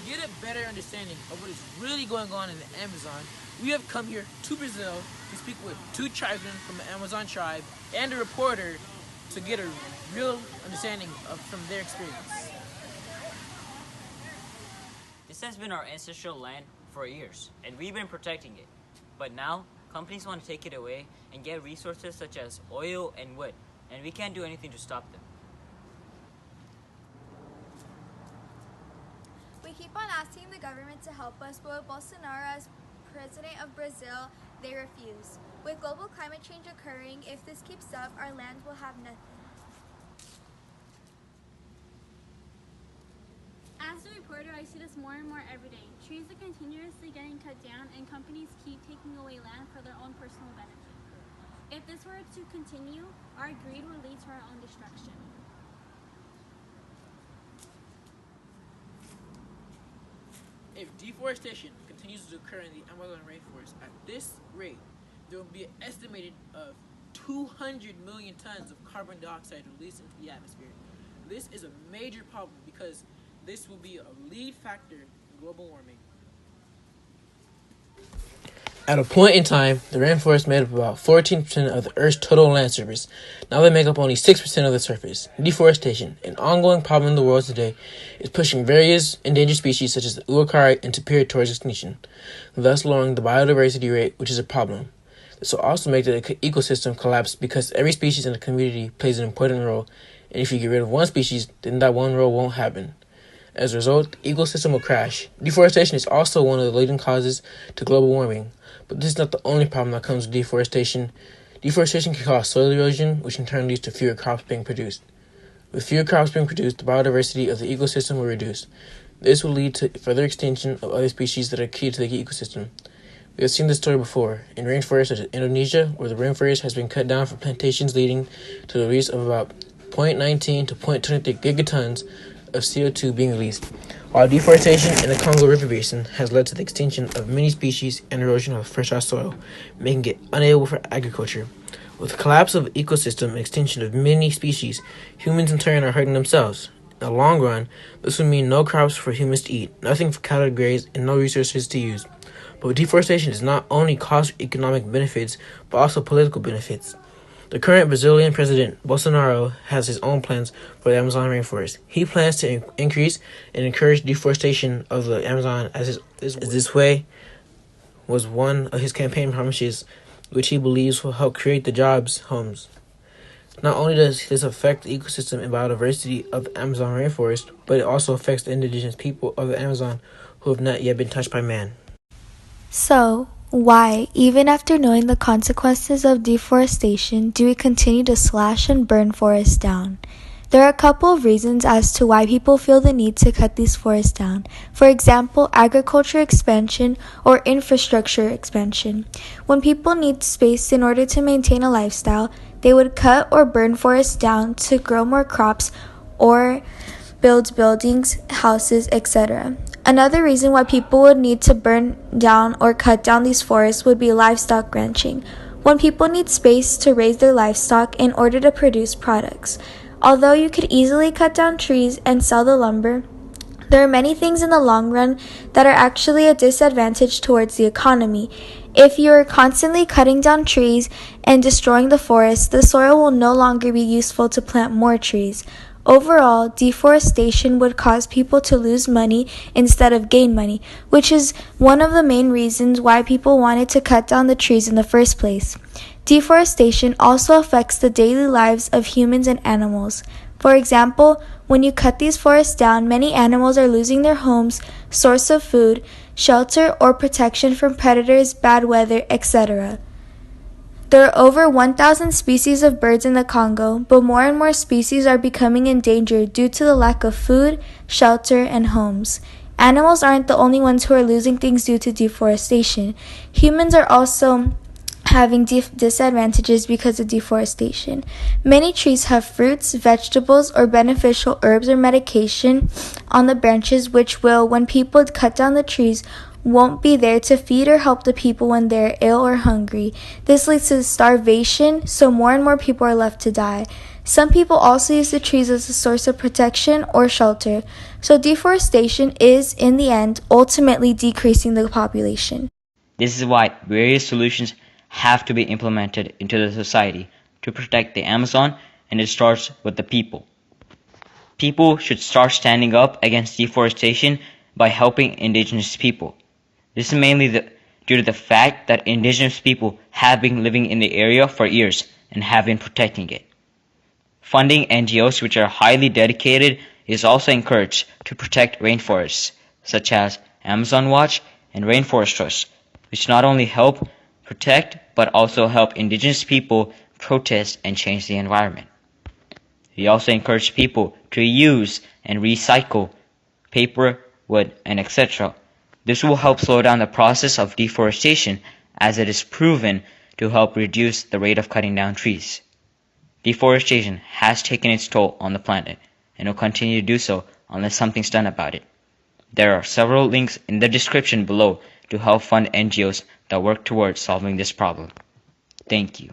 get a better understanding of what is really going on in the Amazon, we have come here to Brazil to speak with two tribesmen from the Amazon tribe and a reporter to get a real understanding from their experience. This has been our ancestral land for years, and we've been protecting it. But now, companies want to take it away and get resources such as oil and wood, and we can't do anything to stop them. We keep on asking the government to help us, but with Bolsonaro as president of Brazil, they refuse. With global climate change occurring, if this keeps up, our land will have nothing. As a reporter, I see this more and more every day. Trees are continuously getting cut down, and companies keep taking away land for their own personal benefit. If this were to continue, our greed will lead to our own destruction. If deforestation continues to occur in the Amazon rainforest at this rate, there will be an estimated of 200 million tons of carbon dioxide released into the atmosphere. This is a major problem because this will be a lead factor in global warming. At a point in time, the rainforest made up about 14% of the Earth's total land surface. Now they make up only 6% of the surface. Deforestation, an ongoing problem in the world today, is pushing various endangered species such as the urukai and tapir towards extinction, thus lowering the biodiversity rate, which is a problem. This will also make the ecosystem collapse because every species in the community plays an important role, and if you get rid of one species, then that one role won't happen. As a result, the ecosystem will crash. Deforestation is also one of the leading causes to global warming. But this is not the only problem that comes with deforestation. Deforestation can cause soil erosion, which in turn leads to fewer crops being produced. With fewer crops being produced, the biodiversity of the ecosystem will reduce. This will lead to further extinction of other species that are key to the ecosystem. We have seen this story before, in rainforests such as Indonesia, where the rainforest has been cut down for plantations leading to the release of about 0.19 to 0.23 gigatons of CO2 being released, while deforestation in the Congo River Basin has led to the extinction of many species and erosion of fertile soil, making it unable for agriculture. With the collapse of the ecosystem and extinction of many species, humans in turn are hurting themselves. In the long run, this would mean no crops for humans to eat, nothing for cattle to graze, and no resources to use. But deforestation does not only cause economic benefits, but also political benefits. The current Brazilian president, Bolsonaro, has his own plans for the Amazon rainforest. He plans to increase and encourage deforestation of the Amazon as this way was one of his campaign promises, which he believes will help create the jobs, homes. Not only does this affect the ecosystem and biodiversity of the Amazon rainforest, but it also affects the indigenous people of the Amazon who have not yet been touched by man. So, why, even after knowing the consequences of deforestation, do we continue to slash and burn forests down? There are a couple of reasons as to why people feel the need to cut these forests down. For example, agriculture expansion or infrastructure expansion. When people need space in order to maintain a lifestyle, they would cut or burn forests down to grow more crops or build buildings, houses, etc. Another reason why people would need to burn down or cut down these forests would be livestock ranching, when people need space to raise their livestock in order to produce products. Although you could easily cut down trees and sell the lumber, there are many things in the long run that are actually a disadvantage towards the economy. If you are constantly cutting down trees and destroying the forest, the soil will no longer be useful to plant more trees. Overall, deforestation would cause people to lose money instead of gain money, which is one of the main reasons why people wanted to cut down the trees in the first place. Deforestation also affects the daily lives of humans and animals. For example, when you cut these forests down, many animals are losing their homes, source of food, shelter, or protection from predators, bad weather, etc. There are over 1,000 species of birds in the Congo, but more and more species are becoming endangered due to the lack of food, shelter, and homes. Animals aren't the only ones who are losing things due to deforestation. Humans are also having disadvantages because of deforestation. Many trees have fruits, vegetables, or beneficial herbs or medication on the branches, which will, when people cut down the trees won't be there to feed or help the people when they're ill or hungry. This leads to starvation, so more and more people are left to die. Some people also use the trees as a source of protection or shelter. So deforestation is, in the end, ultimately decreasing the population. This is why various solutions have to be implemented into the society to protect the Amazon, and it starts with the people. People should start standing up against deforestation by helping indigenous people. This is mainly due to the fact that indigenous people have been living in the area for years and have been protecting it. Funding NGOs which are highly dedicated is also encouraged to protect rainforests, such as Amazon Watch and Rainforest Trust, which not only help protect but also help indigenous people protest and change the environment. We also encourage people to use and recycle paper, wood, and etc. This will help slow down the process of deforestation, as it is proven to help reduce the rate of cutting down trees. Deforestation has taken its toll on the planet and will continue to do so unless something's done about it. There are several links in the description below to help fund NGOs that work towards solving this problem. Thank you.